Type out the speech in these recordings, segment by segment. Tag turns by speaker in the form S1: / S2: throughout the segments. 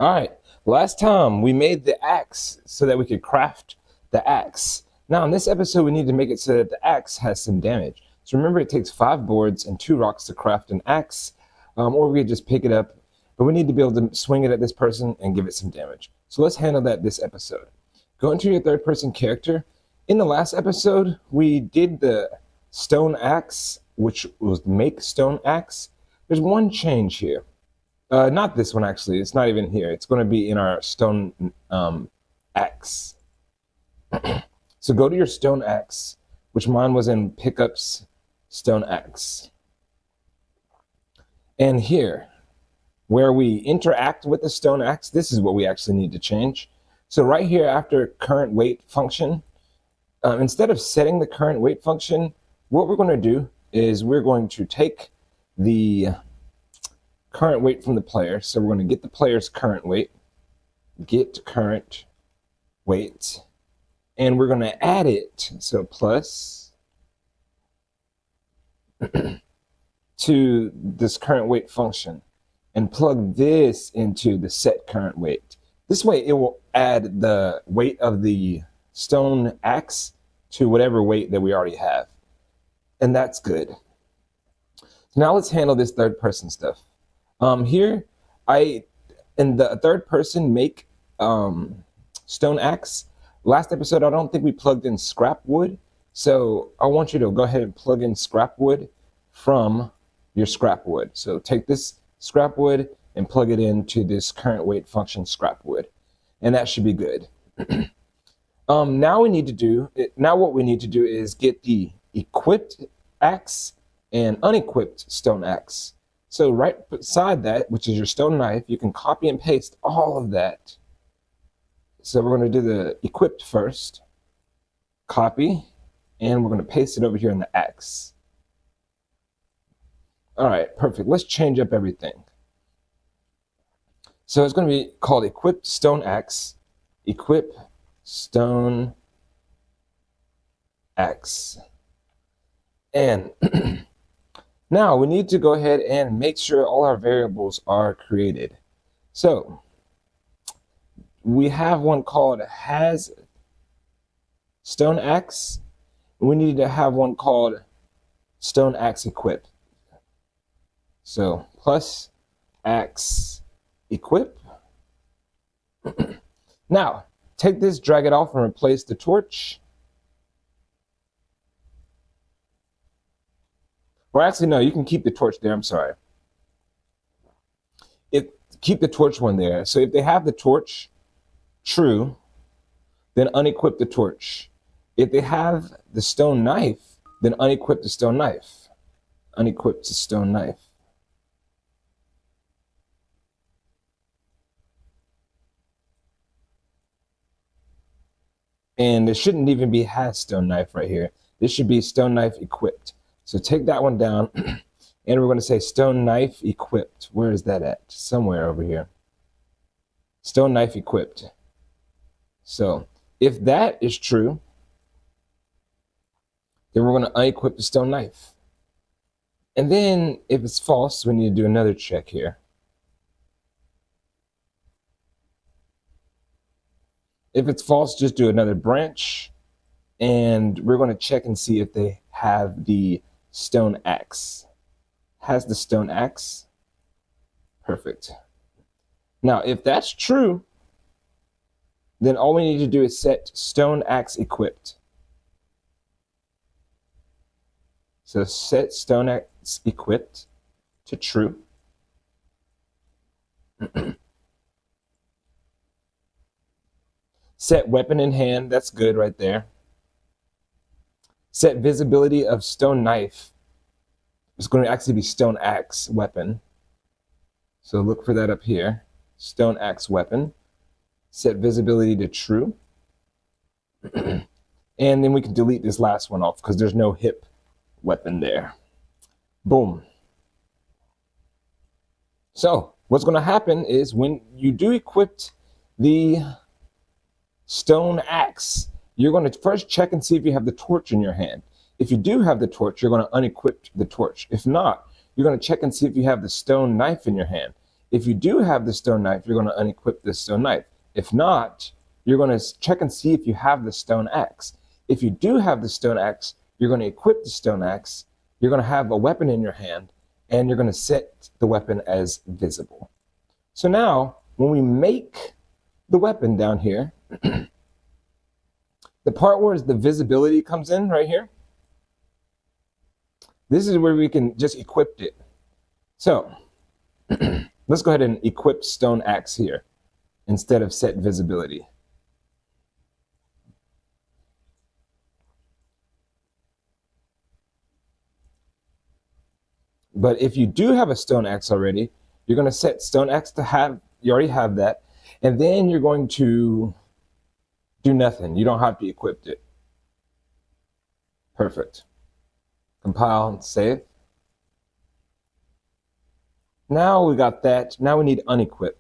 S1: All right, last time we made the axe so that we could craft the axe. Now in this episode, we need to make it so that the axe has some damage. So remember, it takes 5 boards and 2 rocks to craft an axe, or we could just pick it up, but we need to be able to swing it at this person and give it some damage. So let's handle that this episode. Go into your third person character. In the last episode, we did the stone axe, which was make stone axe. There's one change here. Not this one, actually. It's not even here. It's going to be in our stone axe. So go to your stone axe, which mine was in pickups stone axe. And here, where we interact with the stone axe, this is what we actually need to change. So right here after current weight function, instead of setting the current weight function, what we're going to do is we're going to take the current weight from the player. So we're going to get the player's current weight, get current weight, and we're going to add it, so plus, to this current weight function, and plug this into the set current weight. This way it will add the weight of the stone axe to whatever weight that we already have. And that's good. So now let's handle this third person stuff. Here, in the third person make stone axe. Last episode, I don't think we plugged in scrap wood. So I want you to go ahead and plug in scrap wood from your scrap wood. So take this scrap wood and plug it into this current weight function scrap wood. And that should be good. Now what we need to do is get the equipped axe and unequipped stone axe. So right beside that, which is your stone knife, you can copy and paste all of that. So we're going to do the equipped first, copy, and we're going to paste it over here in the axe. All right, perfect. Let's change up everything. So it's going to be called equipped stone axe, equip stone axe. And now we need to go ahead and make sure all our variables are created. So we have one called has stone axe. We need to have one called stone axe equip. So plus axe equip. Now take this, drag it off, and replace the torch. Or actually, no, you can keep the torch there. I'm sorry. Keep the torch one there. So if they have the torch true, then unequip the torch. If they have the stone knife, then unequip the stone knife. Unequip the stone knife. And it shouldn't even be has stone knife right here. This should be stone knife equipped. So take that one down, and we're going to say stone knife equipped. Where is that at? Somewhere over here. Stone knife equipped. So if that is true, then we're going to unequip the stone knife. And then if it's false, we need to do another check here. If it's false, just do another branch, and we're going to check and see if they have the stone axe. Has the stone axe. Perfect. Now, if that's true, then all we need to do is set stone axe equipped. So set stone axe equipped to true. Set weapon in hand, that's good right there. Set visibility of stone knife. It's going to actually be stone axe weapon. So look for that up here. Stone axe weapon. Set visibility to true. And then we can delete this last one off because there's no hip weapon there. Boom. So what's going to happen is when you do equip the stone axe, you're going to first check and see if you have the torch in your hand. If you do have the torch, you're going to unequip the torch. If not, you're going to check and see if you have the stone knife in your hand. If you do have the stone knife, you're going to unequip the stone knife. If not, you're going to check and see if you have the stone axe. If you do have the stone axe, you're going to equip the stone axe. You're going to have a weapon in your hand, and you're going to set the weapon as visible. So now, when we make the weapon down here, the part where the visibility comes in right here, this is where we can just equip it. So let's go ahead and equip stone axe here instead of set visibility. But if you do have a stone axe already, you're going to set stone axe to have, you already have that, and then you're going to do nothing. You don't have to equip it. Perfect. Compile and save. Now we got that. Now we need unequip.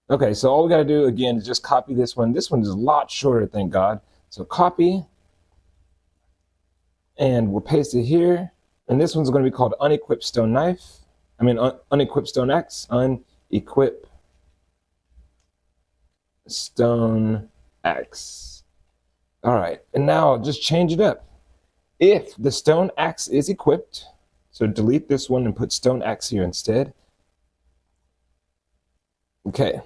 S1: Okay, so all we got to do again is just copy this one. This one is a lot shorter, thank God. So copy, and we'll paste it here. And this one's going to be called unequip stone knife. Unequip stone axe. Unequip stone axe. All right, and now just change it up. If the stone axe is equipped, so delete this one and put stone axe here instead. Okay,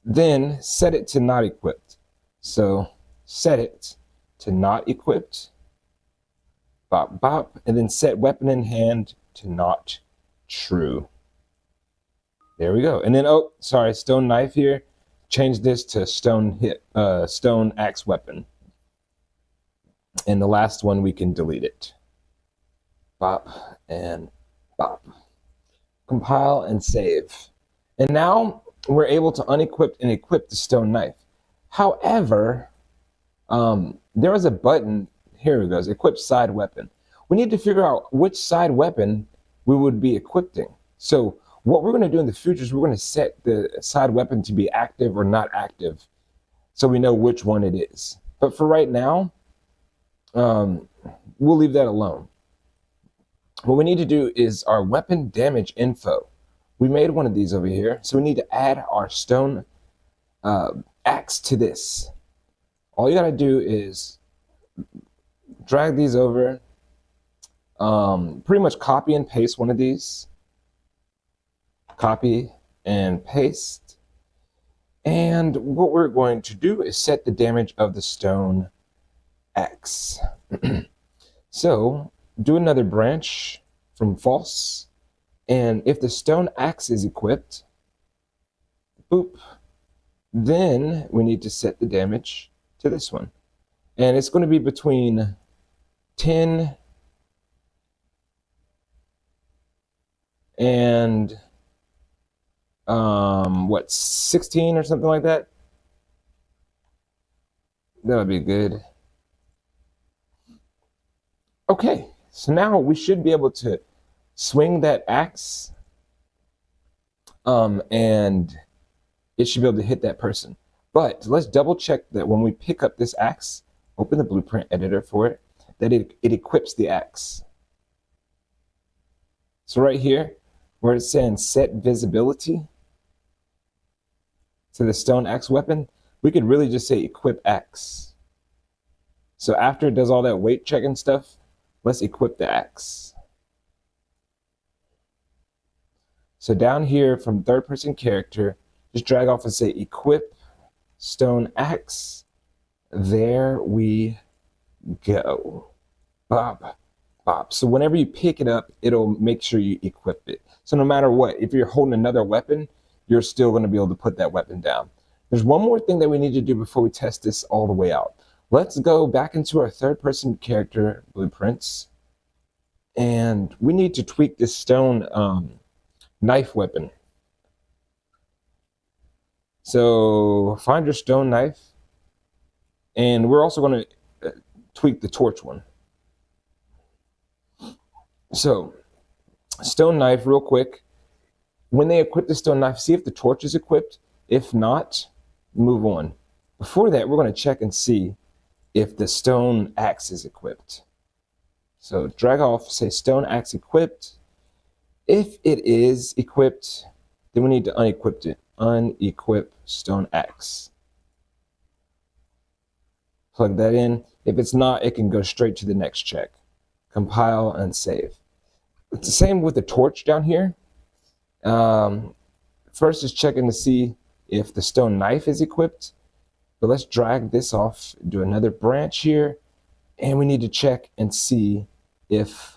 S1: then set it to not equipped. So set it to not equipped. Bop, bop, and then set weapon in hand to not true. There we go. And then, oh, sorry, stone knife here. Change this to stone axe weapon. And the last one, we can delete it. Bop and bop. Compile and save. And now we're able to unequip and equip the stone knife. However, there is a button. Here it goes, equip side weapon. We need to figure out which side weapon we would be equipping. So what we're going to do in the future is we're going to set the side weapon to be active or not active, so we know which one it is. But for right now, we'll leave that alone. What we need to do is our weapon damage info. We made one of these over here, so we need to add our stone axe to this. All you got to do is drag these over, pretty much copy and paste one of these. Copy and paste. And what we're going to do is set the damage of the stone axe. So do another branch from false. And if the stone axe is equipped, boop, then we need to set the damage to this one. And it's going to be between 10 and 16 or something like that. That would be good. Okay, so now we should be able to swing that axe, and it should be able to hit that person. But let's double check that when we pick up this axe, open the blueprint editor for it, that it equips the axe. So right here, where it's saying set visibility to the stone axe weapon, we could really just say equip axe. So after it does all that weight checking stuff, let's equip the axe. So down here from third person character, just drag off and say equip stone axe. There we go. Bop, bop. So whenever you pick it up, it'll make sure you equip it. So no matter what, if you're holding another weapon, you're still going to be able to put that weapon down. There's one more thing that we need to do before we test this all the way out. Let's go back into our third person character blueprints, and we need to tweak this stone knife weapon. So find your stone knife, and we're also going to tweak the torch one. So stone knife, real quick. When they equip the stone knife, see if the torch is equipped. If not, move on. Before that, we're going to check and see if the stone axe is equipped. So drag off, say stone axe equipped. If it is equipped, Then we need to unequip it. Unequip stone axe. Plug that in. If it's not, it can go straight to the next check. Compile and save. It's the same with the torch down here. First is checking to see if the stone knife is equipped. But let's drag this off, do another branch here, and we need to check and see if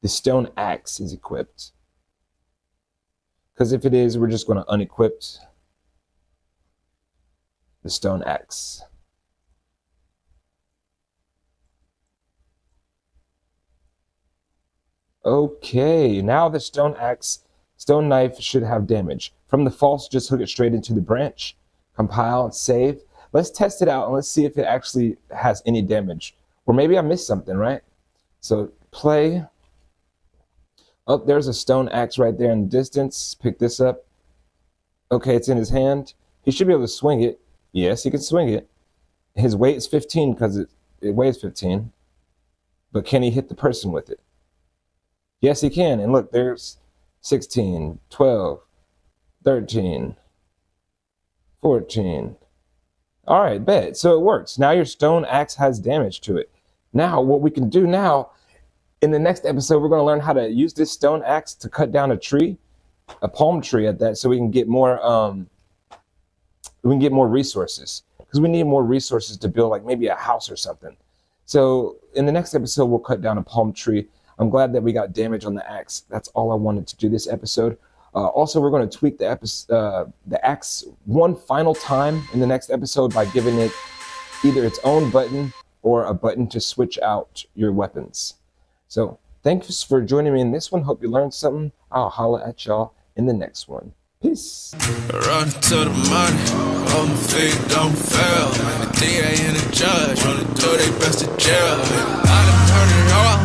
S1: the stone axe is equipped. Because if it is, we're just going to unequip the stone axe. Okay, now the stone knife should have damage. From the false, just hook it straight into the branch, compile, and save. Let's test it out and let's see if it actually has any damage. Or maybe I missed something, right? So play. Oh, there's a stone axe right there in the distance. Pick this up. Okay, it's in his hand. He should be able to swing it. Yes, he can swing it. His weight is 15 because it weighs 15. But can he hit the person with it? Yes, he can. And look, there's 16, 12, 13, 14. All right, bet. So it works. Now your stone axe has damage to it. Now, what we can do now, in the next episode, we're going to learn how to use this stone axe to cut down a tree, a palm tree at that, so we can get more resources. Because we need more resources to build like maybe a house or something. So in the next episode, we'll cut down a palm tree. I'm glad that we got damage on the axe. That's all I wanted to do this episode. Also, we're going to tweak the axe one final time in the next episode by giving it either its own button or a button to switch out your weapons. So thanks for joining me in this one. Hope you learned something. I'll holla at y'all in the next one. Peace.
S2: Run to the money, on my feet, don't fail. The DA and the judge, on the door, they best to jail.